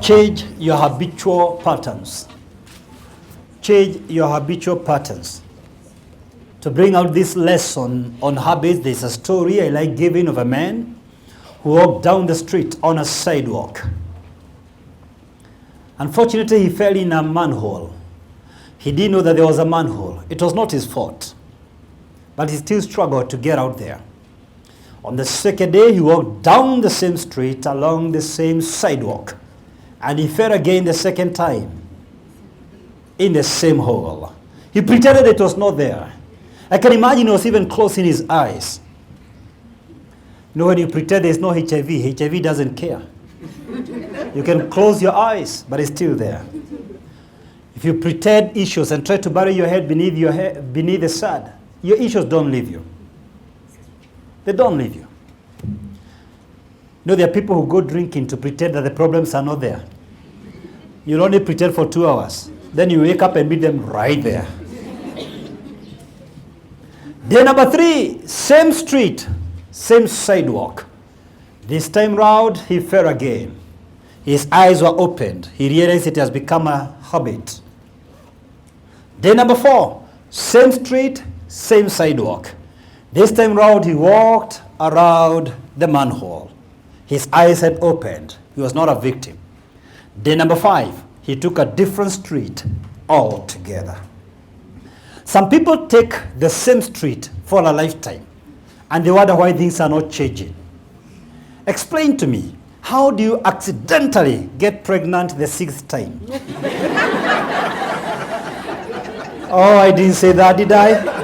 Change your habitual patterns. Change your habitual patterns. To bring out this lesson on habits, there's a story I like giving of a man who walked down the street on a sidewalk. Unfortunately, he fell in a manhole. He didn't know that there was a manhole. It was not his fault, but he still struggled to get out there. On the second day, he walked down the same street along the same sidewalk, and he fell again the second time in the same hole. He pretended it was not there. I can imagine he was even closing his eyes. You know, when you pretend there's no HIV doesn't care. You can close your eyes, but it's still there. If you pretend issues and try to bury your head beneath the sand, your issues don't leave you. They don't leave you. You know, there are people who go drinking to pretend that the problems are not there. You'll only pretend for 2 hours. Then you wake up and meet them right there. Day number 3, same street, same sidewalk. This time round, he fell again. His eyes were opened. He realized it has become a habit. Day number 4, same street, same sidewalk. This time round, he walked around the manhole. His eyes had opened. He was not a victim. Day number 5, he took a different street altogether. Some people take the same street for a lifetime, and they wonder why things are not changing. Explain to me, how do you accidentally get pregnant the 6th time? Oh, I didn't say that, did I?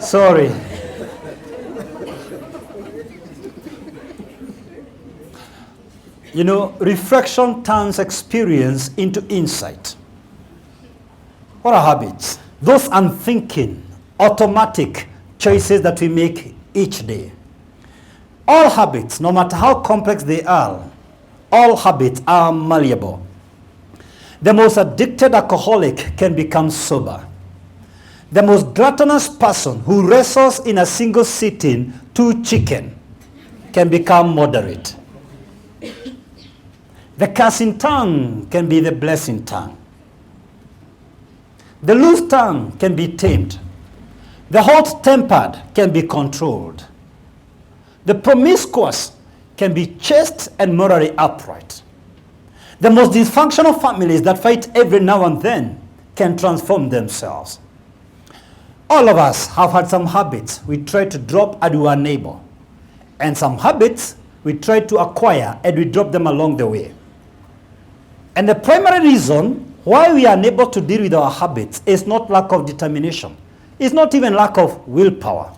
Sorry. You know, reflection turns experience into insight. What are habits? Those unthinking, automatic choices that we make each day. All habits, no matter how complex they are, all habits are malleable. The most addicted alcoholic can become sober. The most gluttonous person who wrestles in a single sitting 2 chicken can become moderate. The cursing tongue can be the blessing tongue. The loose tongue can be tamed. The hot-tempered can be controlled. The promiscuous can be chaste and morally upright. The most dysfunctional families that fight every now and then can transform themselves. All of us have had some habits we try to drop and we are unable. And some habits we try to acquire and we drop them along the way. And the primary reason why we are unable to deal with our habits is not lack of determination. It's not even lack of willpower.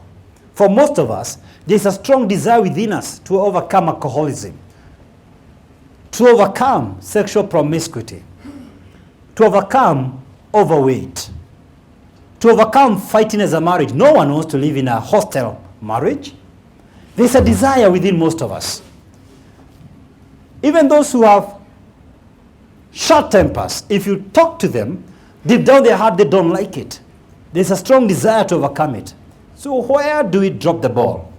For most of us, there's a strong desire within us to overcome alcoholism, to overcome sexual promiscuity, to overcome overweight, to overcome fighting as a marriage. No one wants to live in a hostile marriage. There's a desire within most of us. Even those who have short tempers, if you talk to them, deep down their heart they don't like it. There's a strong desire to overcome it. So where do we drop the ball?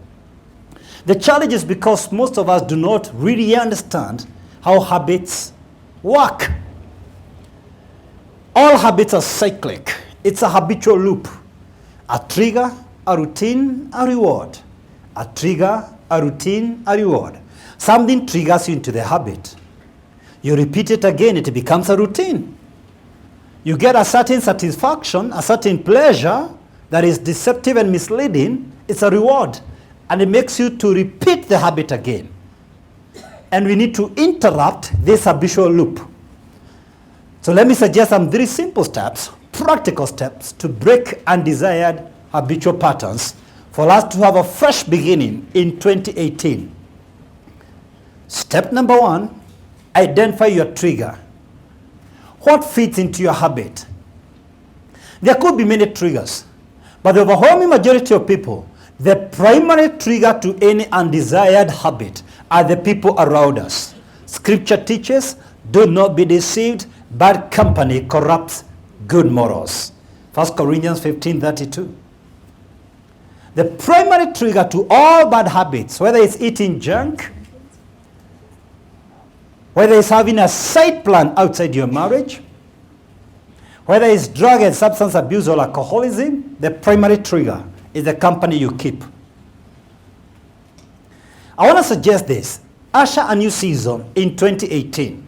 The challenge is because most of us do not really understand how habits work. All habits are cyclic. It's a habitual loop. A trigger, a routine, a reward. A trigger, a routine, a reward. Something triggers you into the habit. You repeat it again, it becomes a routine. You get a certain satisfaction, a certain pleasure that is deceptive and misleading. It's a reward. And it makes you to repeat the habit again. And we need to interrupt this habitual loop. So let me suggest some 3 simple steps, practical steps to break undesired habitual patterns for us to have a fresh beginning in 2018. Step number 1, identify your trigger. What fits into your habit? There could be many triggers, but the overwhelming majority of people, the primary trigger to any undesired habit are the people around us. Scripture teaches, do not be deceived, bad company corrupts good morals. 1 Corinthians 15:32. The primary trigger to all bad habits, whether it's eating junk, whether it's having a side plan outside your marriage, whether it's drug and substance abuse or alcoholism, the primary trigger is the company you keep. I want to suggest this. Usher a new season in 2018.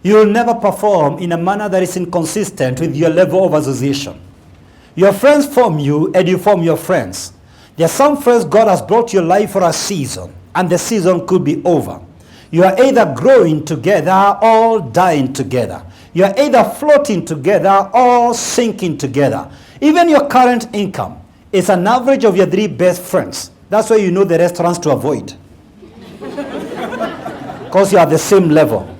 You will never perform in a manner that is inconsistent with your level of association. Your friends form you and you form your friends. There are some friends God has brought your life for a season, and the season could be over. You are either growing together or dying together. You are either floating together or sinking together. Even your current income is an average of your 3 best friends. That's why you know the restaurants to avoid. Because you are the same level.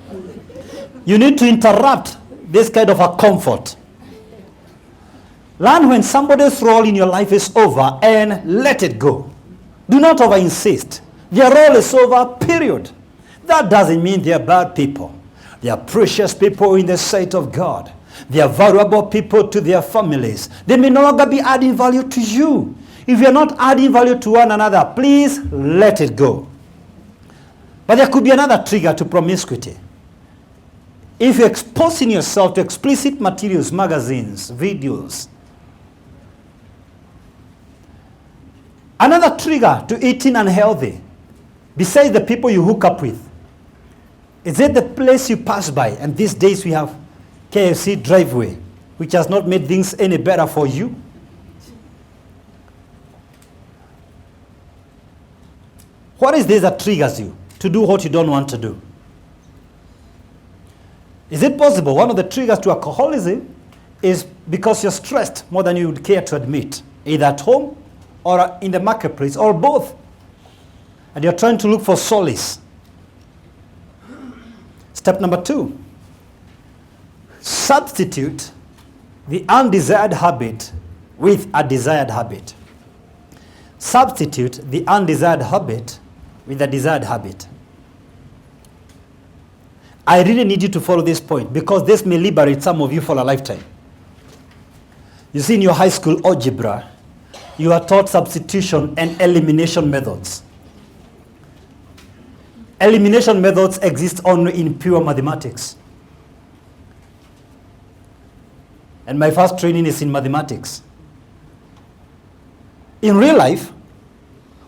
You need to interrupt this kind of a comfort. Learn when somebody's role in your life is over and let it go. Do not over insist. Their role is over, period. That doesn't mean they are bad people. They are precious people in the sight of God. They are valuable people to their families. They may no longer be adding value to you. If you're not adding value to one another, please let it go. But there could be another trigger to promiscuity. If you're exposing yourself to explicit materials, magazines, videos. Another trigger to eating unhealthy, besides the people you hook up with, is it the place you pass by? And these days we have KFC driveway, which has not made things any better for you. What is this that triggers you to do what you don't want to do? Is it possible one of the triggers to alcoholism is because you're stressed more than you would care to admit, either at home or in the marketplace, or both, and you're trying to look for solace? Step number 2, substitute the undesired habit with a desired habit. Substitute the undesired habit with a desired habit. I really need you to follow this point, because this may liberate some of you for a lifetime. You see, in your high school algebra, you are taught substitution and elimination methods. Elimination methods exist only in pure mathematics. And my first training is in mathematics. In real life,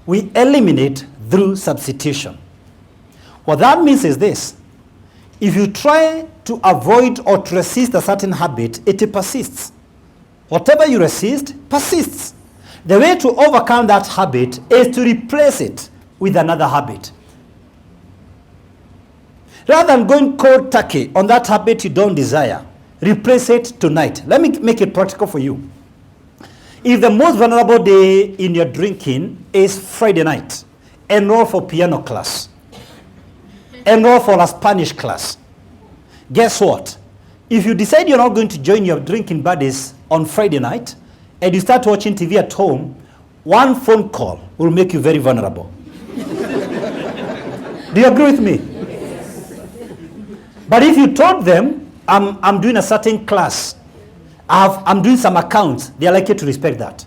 we eliminate through substitution. What that means is this. If you try to avoid or to resist a certain habit, it persists. Whatever you resist persists. The way to overcome that habit is to replace it with another habit. Rather than going cold turkey on that habit you don't desire, replace it tonight. Let me make it practical for you. If the most vulnerable day in your drinking is Friday night, enroll for piano class. Enroll for a Spanish class. Guess what? If you decide you're not going to join your drinking buddies on Friday night, and you start watching TV at home, one phone call will make you very vulnerable. Do you agree with me? But if you told them, I'm doing a certain class, I'm doing some accounts, they're likely to respect that.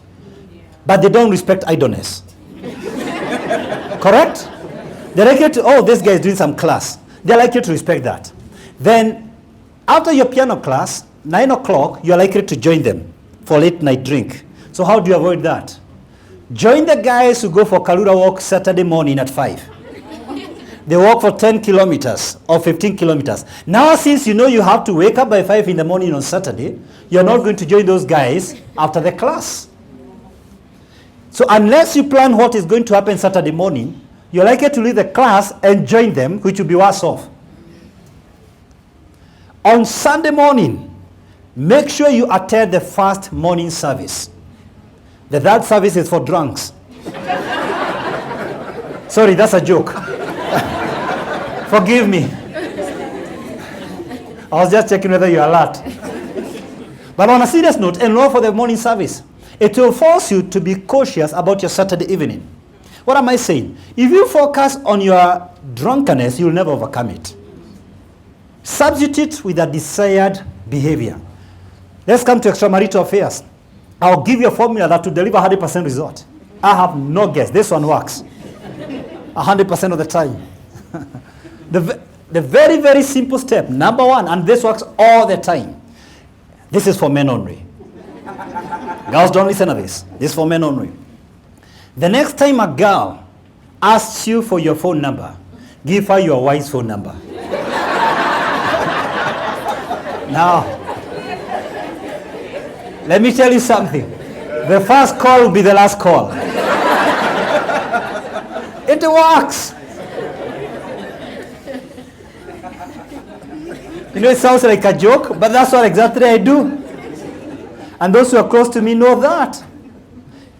But they don't respect idleness. Correct? They're likely to, oh, this guy is doing some class. They're likely to respect that. Then, after your piano class, 9 o'clock, you're likely to join them for late night drink. So how do you avoid that? Join the guys who go for Karura walk Saturday morning at 5. They walk for 10 kilometers or 15 kilometers. Now, since you know you have to wake up by 5 in the morning on Saturday, you're not going to join those guys after the class. So unless you plan what is going to happen Saturday morning, you're likely to leave the class and join them, which will be worse off. On Sunday morning, make sure you attend the first morning service. The third service is for drunks. Sorry, that's a joke. Forgive me. I was just checking whether you're alert. But on a serious note, enroll for the morning service. It will force you to be cautious about your Saturday evening. What am I saying? If you focus on your drunkenness, you'll never overcome it. Substitute with a desired behavior. Let's come to extramarital affairs. I'll give you a formula that will deliver 100% result. I have no guess. This one works 100% of the time. The very, very simple step, number one, and this works all the time. This is for men only. Girls, don't listen to this. This is for men only. The next time a girl asks you for your phone number, give her your wife's phone number. Now, let me tell you something. The first call will be the last call. It works. You know, it sounds like a joke, but that's what exactly I do. And those who are close to me know that.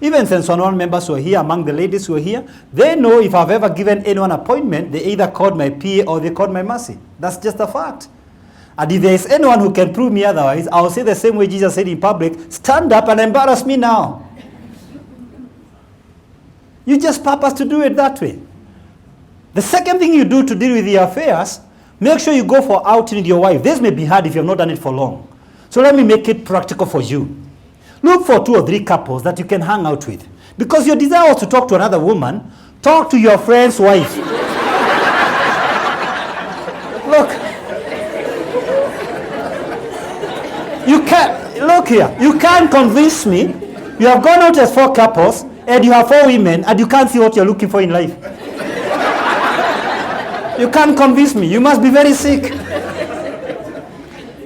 Even since one members who are here, among the ladies who are here, they know if I've ever given anyone an appointment, they either called my PA or they called my mercy. That's just a fact. And if there is anyone who can prove me otherwise, I'll say the same way Jesus said in public, stand up and embarrass me now. You just purpose to do it that way. The second thing you do to deal with the affairs, make sure you go for outing with your wife. This may be hard if you have not done it for long. So let me make it practical for you. Look for 2 or 3 couples that you can hang out with. Because your desire was to talk to another woman, talk to your friend's wife. Look. Look here. You can't convince me. You have gone out as 4 couples, and you have 4 women, and you can't see what you're looking for in life. You can't convince me. You must be very sick.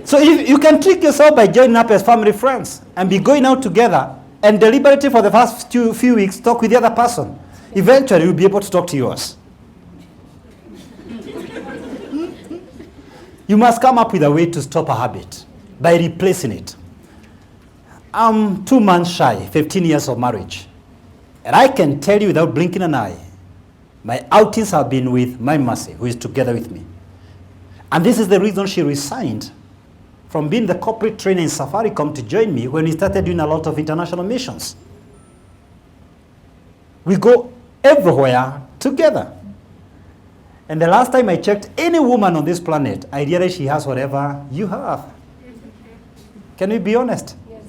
So if you can trick yourself by joining up as family friends and be going out together and deliberately for the first few weeks talk with the other person. Eventually you'll be able to talk to yours. You must come up with a way to stop a habit by replacing it. I'm 2 months shy, 15 years of marriage. And I can tell you without blinking an eye, my outings have been with my Mercy, who is together with me. And this is the reason she resigned from being the corporate trainer in Safaricom to join me when we started doing a lot of international missions. We go everywhere together. And the last time I checked any woman on this planet, I realized she has whatever you have. Can we be honest? Yes.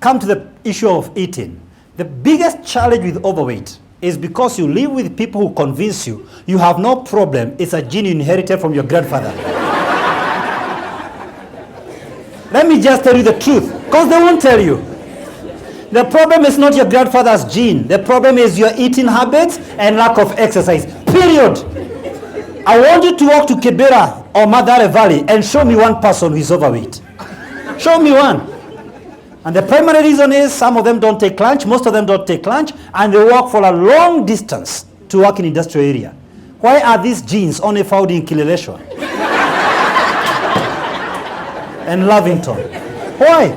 Come to the issue of eating. The biggest challenge with overweight is because you live with people who convince you you have no problem. It's a gene you inherited from your grandfather. Let me just tell you the truth, because they won't tell you. The problem is not your grandfather's gene. The problem is your eating habits and lack of exercise. Period. I want you to walk to Kibera or Madare Valley and show me one person who is overweight. Show me one. And the primary reason is some of them don't take lunch, most of them don't take lunch, and they walk for a long distance to work in industrial area. Why are these genes only found in Kileleshwa and Lavington? Why?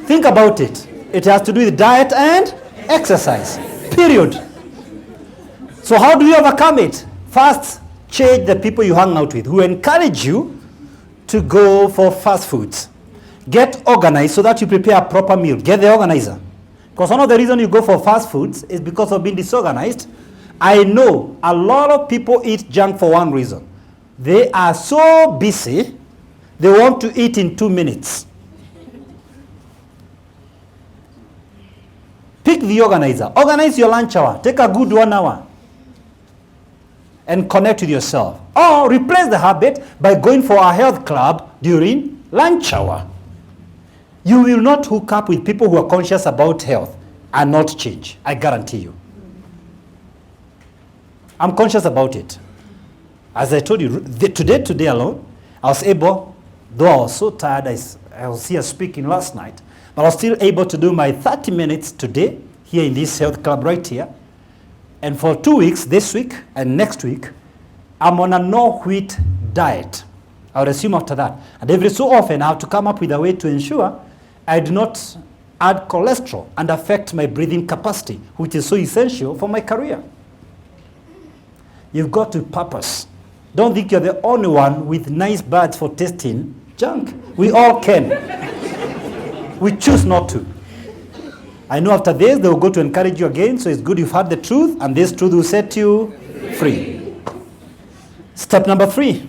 Think about it. It has to do with diet and exercise. Period. So how do you overcome it? First, change the people you hang out with who encourage you to go for fast foods. Get organized so that you prepare a proper meal. Get the organizer. Because one of the reasons you go for fast foods is because of being disorganized. I know a lot of people eat junk for one reason. They are so busy, they want to eat in 2 minutes. Pick the organizer. Organize your lunch hour. Take a good 1 hour. And connect with yourself. Or replace the habit by going for a health club during lunch hour. You will not hook up with people who are conscious about health and not change. I guarantee you. I'm conscious about it. As I told you, today alone, I was able, though I was so tired, I was here speaking last night, but I was still able to do my 30 minutes today here in this health club right here. And for 2 weeks, this week and next week, I'm on a no-wheat diet. I would assume after that. And every so often, I have to come up with a way to ensure I do not add cholesterol and affect my breathing capacity, which is so essential for my career. You've got to purpose. Don't think you're the only one with nice birds for tasting junk. We all can. We choose not to. I know after this, they will go to encourage you again, so it's good you've heard the truth, and this truth will set you free. Step number 3.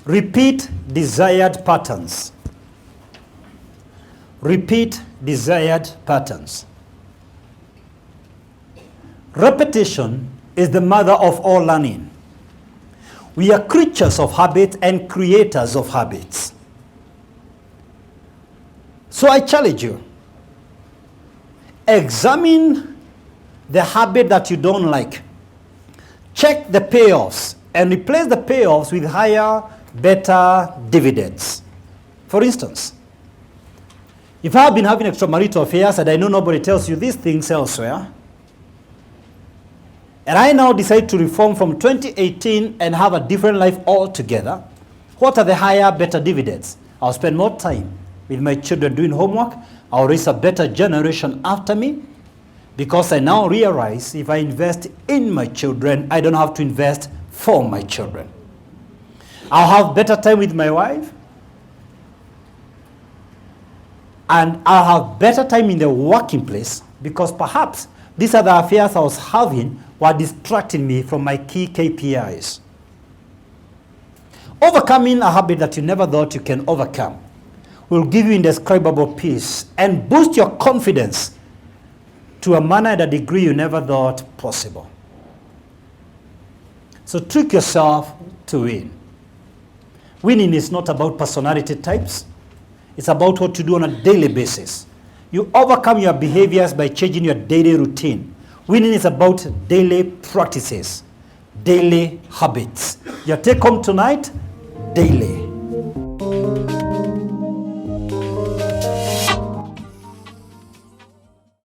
Repeat desired patterns. Repeat desired patterns. Repetition is the mother of all learning. We are creatures of habit and creators of habits. So I challenge you. Examine the habit that you don't like. Check the payoffs and replace the payoffs with higher, better dividends. For instance, if I have been having extramarital affairs and I know nobody tells you these things elsewhere, and I now decide to reform from 2018 and have a different life altogether, what are the higher, better dividends? I'll spend more time with my children doing homework. I'll raise a better generation after me, because I now realize if I invest in my children, I don't have to invest for my children. I'll have better time with my wife, and I'll have better time in the working place, because perhaps these are the affairs I was having were distracting me from my key KPIs. Overcoming a habit that you never thought you can overcome will give you indescribable peace and boost your confidence to a manner and a degree you never thought possible. So trick yourself to win. Winning is not about personality types. It's about what you do on a daily basis. You overcome your behaviors by changing your daily routine. Winning is about daily practices, daily habits. Your take home tonight, daily.